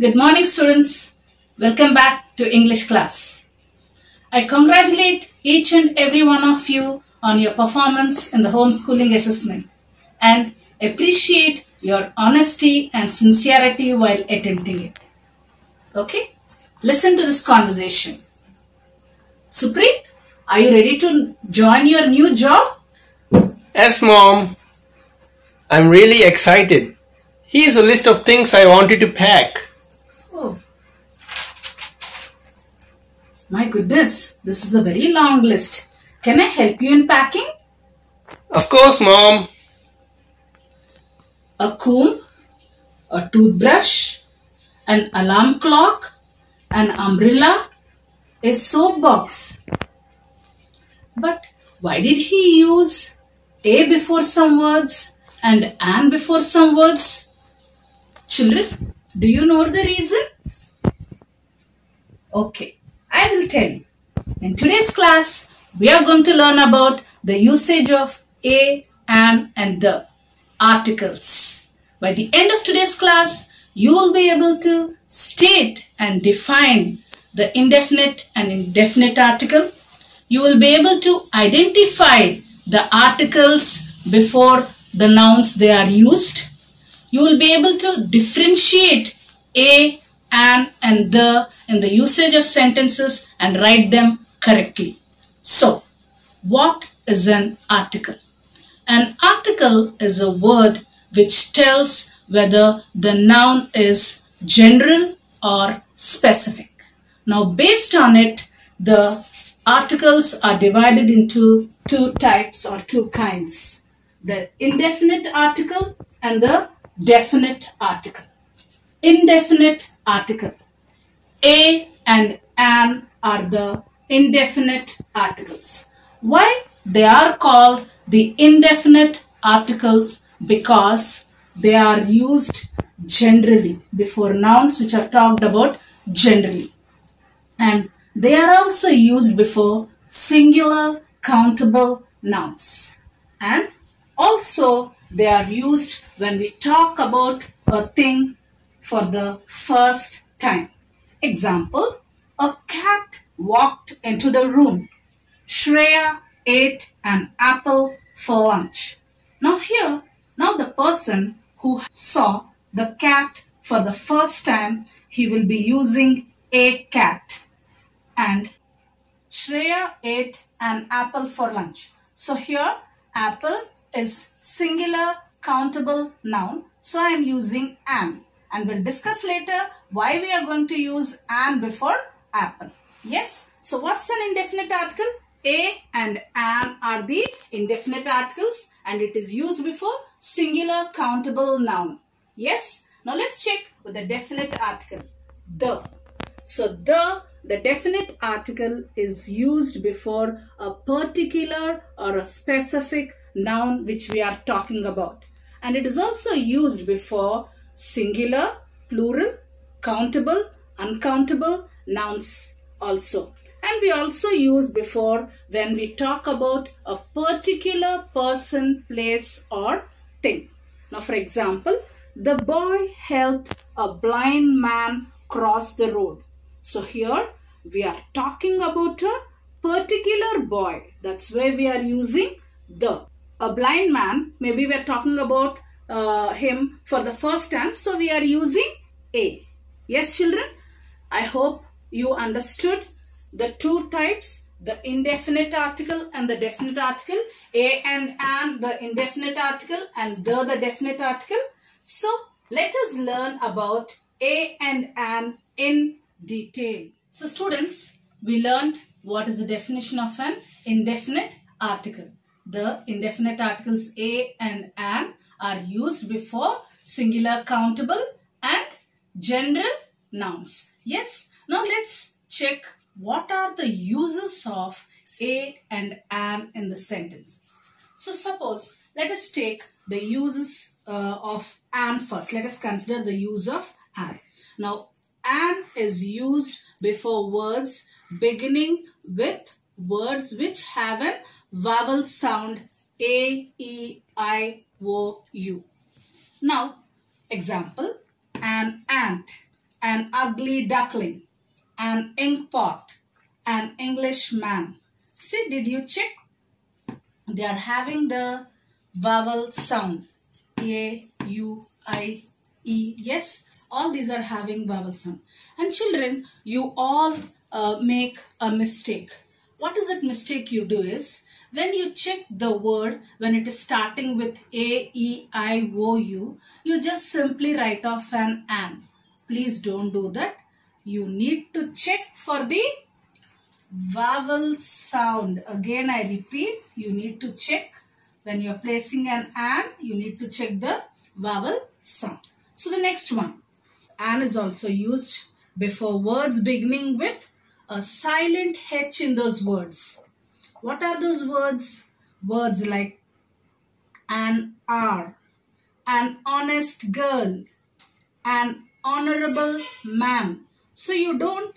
Good morning, students. Welcome back to English class. I congratulate each and every one of you on your performance in the homeschooling assessment and appreciate your honesty and sincerity while attempting it. Okay? Listen to this conversation. Supreet, are you ready to join your new job? Yes, Mom. I'm really excited. Here's a list of things I wanted to pack. Oh. My goodness, this is a very long list. Can I help you in packing? Of course, Mom. A comb, a toothbrush, an alarm clock, an umbrella, a soap box. But why did he use a before some words and an before some words? Children, do you know the reason? Okay, I will tell you. In today's class, we are going to learn about the usage of a, an and the articles. By the end of today's class, you will be able to state and define the indefinite and indefinite article. You will be able to identify the articles before the nouns they are used. You will be able to differentiate a, an and the in the usage of sentences and write them correctly. So, what is an article? An article is a word which tells whether the noun is general or specific. Now, based on it, the articles are divided into two types or two kinds. The indefinite article and the definite article. Indefinite article. A and an are the indefinite articles. Why they are called the indefinite articles? Because they are used generally before nouns which are talked about generally. And they are also used before singular countable nouns. And also they are used when we talk about a thing for the first time. Example, a cat walked into the room. Shreya ate an apple for lunch. Now the person who saw the cat for the first time, he will be using a cat. And Shreya ate an apple for lunch. So here, apple is singular countable noun. So I am using an. And we'll discuss later why we are going to use an before apple. Yes. So what's an indefinite article? A and an are the indefinite articles and it is used before singular countable noun. Yes. Now let's check with the definite article. The. So the definite article is used before a particular or a specific noun which we are talking about. And it is also used before singular, plural, countable, uncountable nouns also. And we also use before when we talk about a particular person, place or thing. Now for example, the boy helped a blind man cross the road. So here we are talking about a particular boy. That's why we are using the. A blind man, maybe we are talking about him for the first time. So we are using a. Yes, children? I hope you understood the two types, the indefinite article and the definite article. A and an, the indefinite article, and the definite article. So let us learn about a and an in detail. So students, we learned what is the definition of an indefinite article. The indefinite articles a and an are used before singular countable and general nouns. Yes. Now let's check what are the uses of a and an in the sentences. So suppose let us take the uses of an first. Let us consider the use of an. Now an is used before words beginning with words which have an vowel sound a, e, I, o, u. Now, example, an ant. an ugly duckling, an ink pot, an Englishman. See, did you check? They are having the vowel sound. A, U, I, E. Yes, all these are having vowel sound. And children, you all make a mistake. What is that mistake you do is, when you check the word, when it is starting with A, E, I, O, U, you just simply write off an "an." Please don't do that. You need to check for the vowel sound. Again, I repeat, you need to check when you are placing an "an," you need to check the vowel sound. So the next one, "an" is also used before words beginning with a silent H in those words. What are those words? Words like an hour, an honest girl, an honorable man. So you don't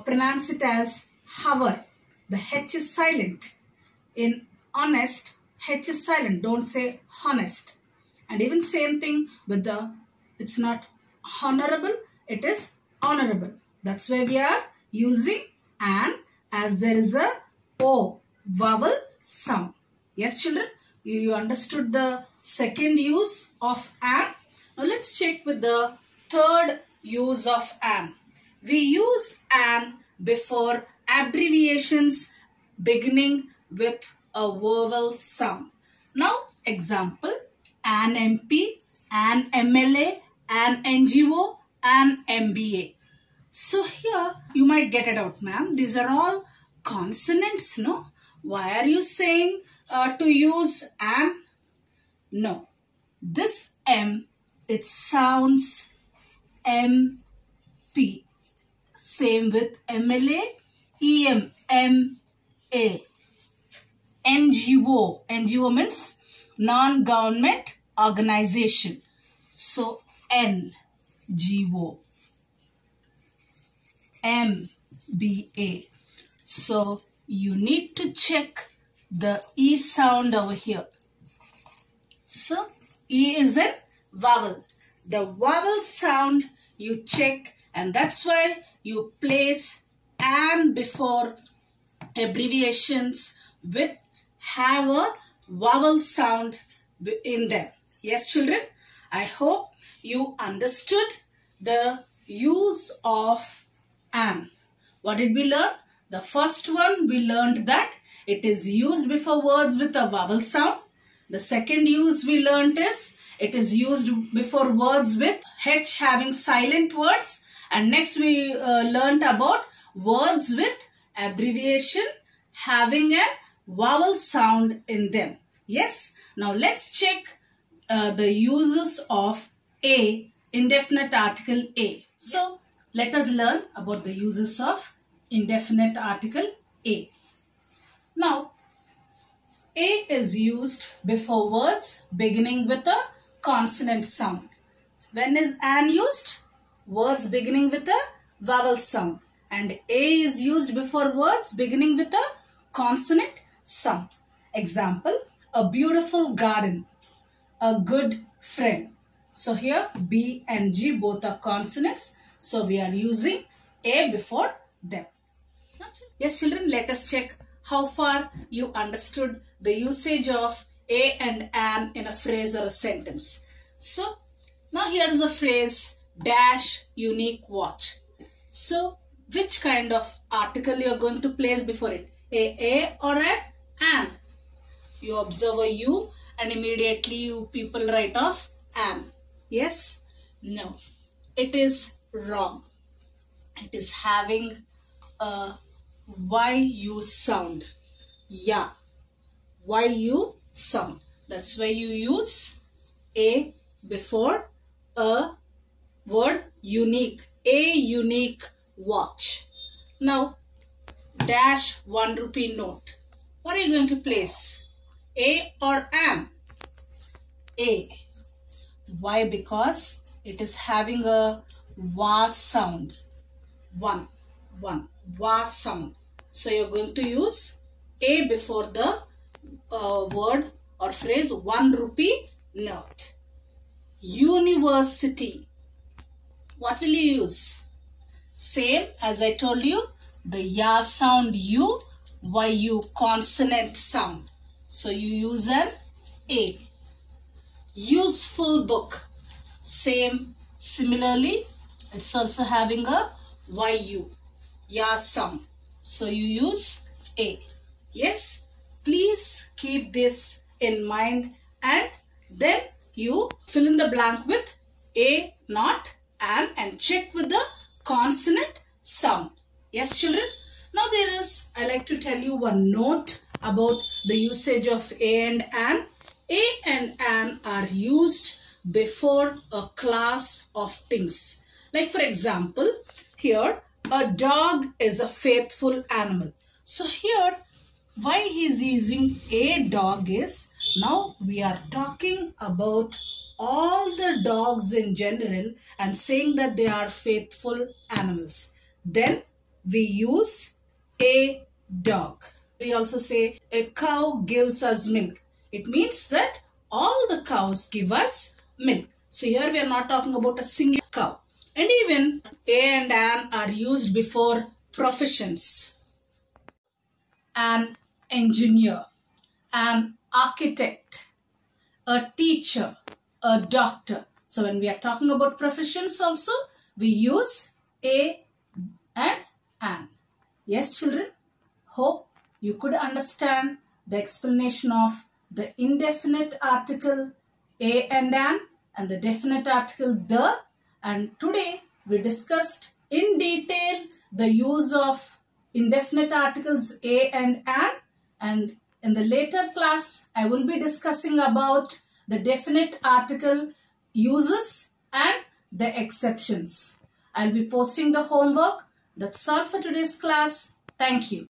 pronounce it as hour. The H is silent. In honest, H is silent. Don't say honest. And even same thing with the, it's not honorable, it is honorable. That's why we are using "an" as there is a O vowel sound. Yes, children, you understood the second use of "an." Now let's check with the third use of "an." We use "an" before abbreviations beginning with a vowel sound. Now, example, an MP, an MLA, an NGO, an MBA. So here you might get it out, ma'am. These are all consonants, no? Why are you saying to use "an"? No. This M, it sounds MP. Same with MLA, EM, MA. NGO. NGO means non-government organization. So LGO. MBA. So you need to check the E sound over here. So E is a vowel. The vowel sound you check, and that's why you place "an" before abbreviations with have a vowel sound in them. Yes, children, I hope you understood the use of "an." What did we learn? The first one, we learned that it is used before words with a vowel sound. The second use we learned is it is used before words with H having silent words. And next we learned about words with abbreviation having a vowel sound in them. Yes. Now let's check the uses of A, indefinite article A. So let us learn about the uses of indefinite article A. Now, A is used before words beginning with a consonant sound. When is "an" used? Words beginning with a vowel sound. And A is used before words beginning with a consonant sound. Example, a beautiful garden, a good friend. So here B and G both are consonants. So we are using A before them. Yes, children, let us check how far you understood the usage of A and "an" in a phrase or a sentence. So now here is a phrase, dash unique watch. So which kind of article you are going to place before it? A or an? You observe a U and immediately you people write off "an." Yes? No. It is wrong. It is having a YU sound. Yeah. YU sound. That's why you use A before a word unique. A unique watch. Now, dash 1 rupee note. What are you going to place? A or an? A. Why? Because it is having a wa sound. One. Wa sound. So you're going to use A before the word or phrase 1 rupee note. University. what will you use? Same as I told you, the ya sound U, YU consonant sound. So you use an A. Useful book. Similarly, it's also having a YU, ya sound. So you use A. Yes, please keep this in mind and then you fill in the blank with A, not, and check with the consonant sound. Yes, children? Now I like to tell you one note about the usage of A and an. A and an are used before a class of things. Like for example, here a dog is a faithful animal. So here why he is using a dog is, now we are talking about all the dogs in general and saying that they are faithful animals. Then we use a dog. We also say a cow gives us milk. It means that all the cows give us milk. So here we are not talking about a single cow. And even a and an are used before professions. An engineer, an architect, a teacher, a doctor. So when we are talking about professions also, we use a and an. Yes, children, hope you could understand the explanation of the indefinite article a and an and the definite article the. And today we discussed in detail the use of indefinite articles a and an. And in the later class, I will be discussing about the definite article uses and the exceptions. I'll be posting the homework. That's all for today's class. Thank you.